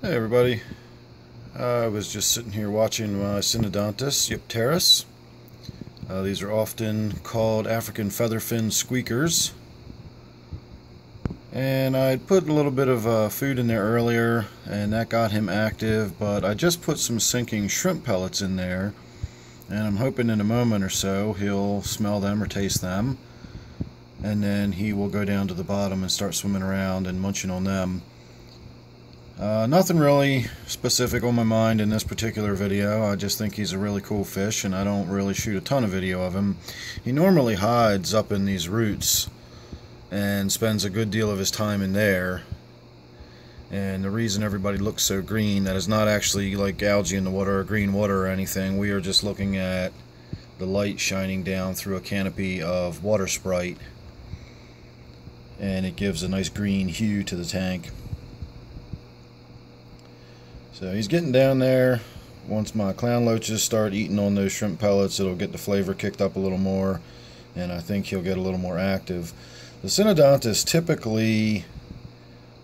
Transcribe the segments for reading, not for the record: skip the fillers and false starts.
Hey everybody, I was just sitting here watching my Synodontis eupterus. These are often called African Featherfin Squeakers. And I put a little bit of food in there earlier and that got him active, but I just put some sinking shrimp pellets in there and I'm hoping in a moment or so he'll smell them or taste them, and then he will go down to the bottom and start swimming around and munching on them. Nothing really specific on my mind in this particular video. I just think he's a really cool fish and I don't really shoot a ton of video of him. He normally hides up in these roots and spends a good deal of his time in there. And the reason everybody looks so green, that is not actually like algae in the water or green water or anything. We are just looking at the light shining down through a canopy of water Sprite, and it gives a nice green hue to the tank. So he's getting down there. Once my clown loaches start eating on those shrimp pellets, it'll get the flavor kicked up a little more, and I think he'll get a little more active. The Synodontis typically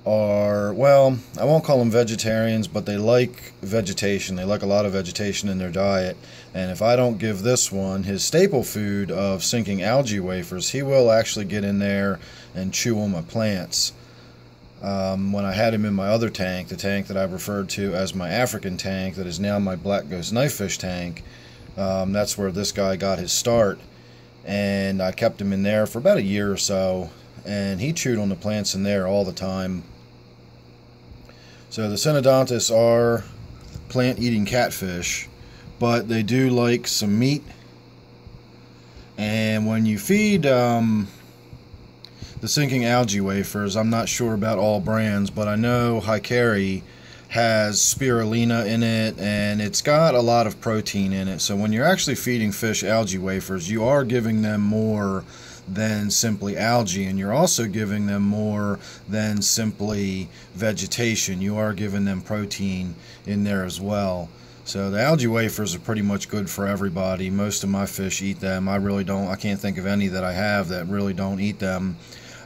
are, well, I won't call them vegetarians, but they like vegetation. They like a lot of vegetation in their diet. And if I don't give this one his staple food of sinking algae wafers, he will actually get in there and chew on my plants. When I had him in my other tank, the tank that I referred to as my African tank, that is now my black ghost knifefish tank, that's where this guy got his start. And I kept him in there for about a year or so, and he chewed on the plants in there all the time. So the Synodontis are plant-eating catfish, but they do like some meat. And when you feed the sinking algae wafers, I'm not sure about all brands, but I know Hikari has spirulina in it, and it's got a lot of protein in it. So when you're actually feeding fish algae wafers, you are giving them more than simply algae, and you're also giving them more than simply vegetation. You are giving them protein in there as well. So the algae wafers are pretty much good for everybody. Most of my fish eat them. I can't think of any that I have that really don't eat them.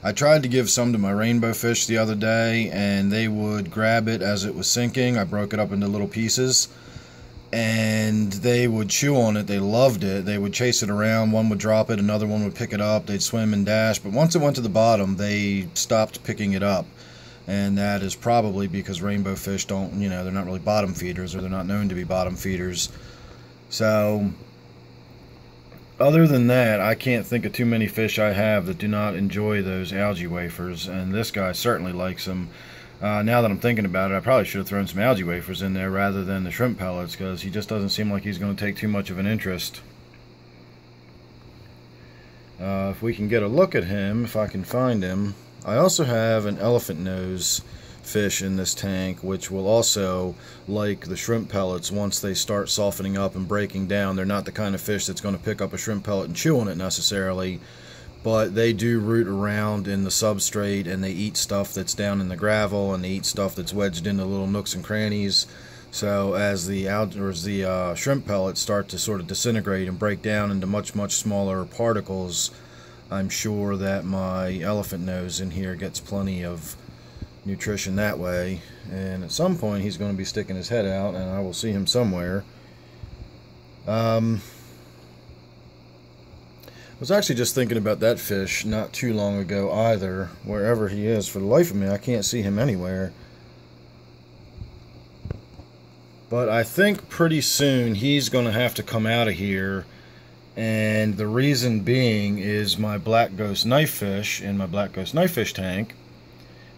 I tried to give some to my rainbowfish the other day, and they would grab it as it was sinking. I broke it up into little pieces, and they would chew on it. They loved it. They would chase it around. One would drop it, another one would pick it up. They'd swim and dash, but once it went to the bottom, they stopped picking it up. And that is probably because rainbowfish don't, they're not really bottom feeders, or they're not known to be bottom feeders. So other than that, I can't think of too many fish I have that do not enjoy those algae wafers, and this guy certainly likes them. Now that I'm thinking about it, I probably should have thrown some algae wafers in there rather than the shrimp pellets, because he just doesn't seem like he's going to take too much of an interest. If we can get a look at him, if I can find him. I also have an elephantnose fish in this tank, which will also like the shrimp pellets once they start softening up and breaking down. They're not the kind of fish that's going to pick up a shrimp pellet and chew on it necessarily, but they do root around in the substrate, and they eat stuff that's down in the gravel, and they eat stuff that's wedged into little nooks and crannies. So as the shrimp pellets start to sort of disintegrate and break down into much smaller particles, I'm sure that my elephantnose in here gets plenty of nutrition that way, and at some point he's going to be sticking his head out and I will see him somewhere. I was actually just thinking about that fish not too long ago either. Wherever he is, for the life of me I can't see him anywhere, but I think pretty soon he's going to have to come out of here. And the reason being is my black ghost knifefish in my black ghost knifefish tank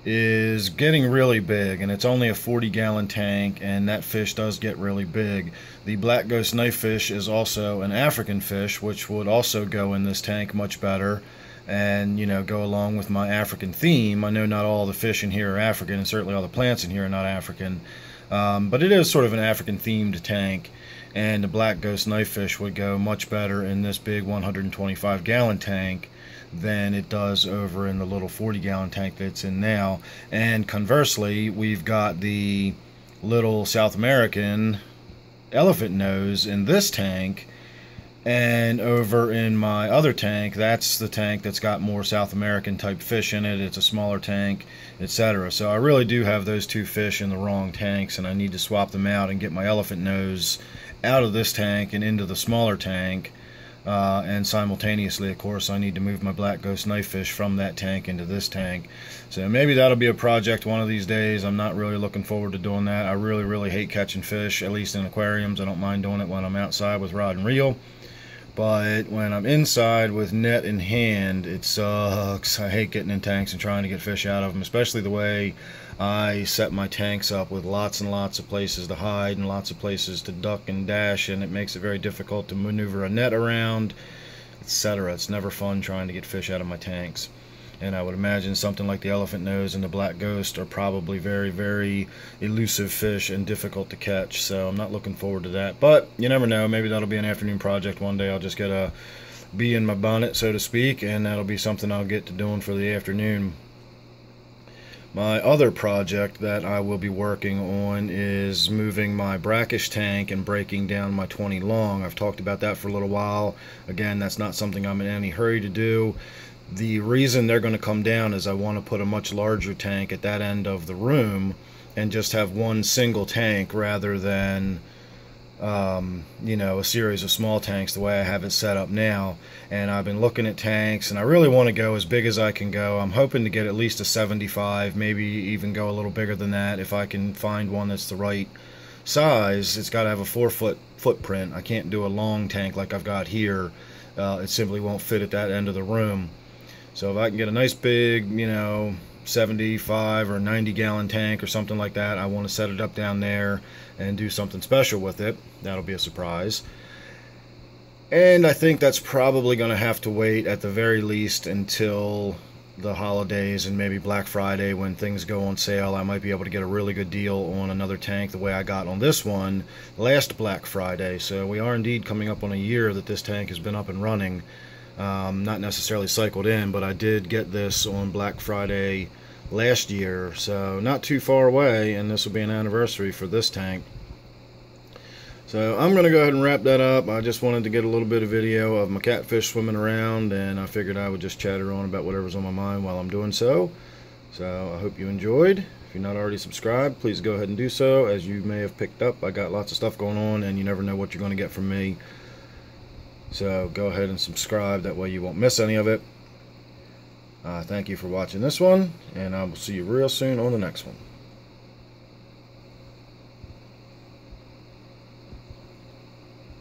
is getting really big, and it's only a 40-gallon tank, and that fish does get really big. The black ghost knifefish is also an African fish, which would also go in this tank much better, and go along with my African theme. I know not all the fish in here are African, and certainly all the plants in here are not African, but it is sort of an African themed tank, and the black ghost knifefish would go much better in this big 125-gallon tank than it does over in the little 40-gallon tank that's in now. And conversely, we've got the little South American elephantnose in this tank, And over in my other tank, that's the tank that's got more South American type fish in it. It's a smaller tank, etc. So I really do have those two fish in the wrong tanks, and I need to swap them out and get my Elephantnose out of this tank and into the smaller tank. And simultaneously, of course, I need to move my black ghost knifefish from that tank into this tank. So maybe that'll be a project one of these days. I'm not really looking forward to doing that. I really hate catching fish, at least in aquariums. I don't mind doing it when I'm outside with rod and reel. But when I'm inside with net in hand, it sucks. I hate getting in tanks and trying to get fish out of them, especially the way I set my tanks up with lots and lots of places to hide and lots of places to duck and dash, and it makes it very difficult to maneuver a net around, etc. It's never fun trying to get fish out of my tanks. And I would imagine something like the Elephantnose and the black ghost are probably very elusive fish and difficult to catch. So I'm not looking forward to that. But you never know. Maybe that'll be an afternoon project one day. I'll just get a bee in my bonnet, so to speak, and that'll be something I'll get to doing for the afternoon. My other project that I will be working on is moving my brackish tank and breaking down my 20 long. I've talked about that for a little while. Again, that's not something I'm in any hurry to do. The reason they're going to come down is I want to put a much larger tank at that end of the room and just have one single tank rather than you know, a series of small tanks the way I have it set up now. And I've been looking at tanks, and I really want to go as big as I can go. I'm hoping to get at least a 75, maybe even go a little bigger than that if I can find one that's the right size. It's got to have a 4-foot footprint. I can't do a long tank like I've got here. It simply won't fit at that end of the room. So if I can get a nice big, you know, 75 or 90 gallon tank or something like that, I want to set it up down there and do something special with it. That'll be a surprise. And I think that's probably going to have to wait at the very least until the holidays and maybe Black Friday when things go on sale. I might be able to get a really good deal on another tank the way I got on this one last Black Friday. So we are indeed coming up on a year that this tank has been up and running. Not necessarily cycled in, but I did get this on Black Friday last year, so not too far away, and this will be an anniversary for this tank. So I'm going to go ahead and wrap that up. I just wanted to get a little bit of video of my catfish swimming around, and I figured I would just chatter on about whatever's on my mind while I'm doing so. So I hope you enjoyed. If you're not already subscribed, please go ahead and do so. As you may have picked up, I got lots of stuff going on, and you never know what you're going to get from me. So go ahead and subscribe, that way you won't miss any of it. Thank you for watching this one, and I will see you real soon on the next one.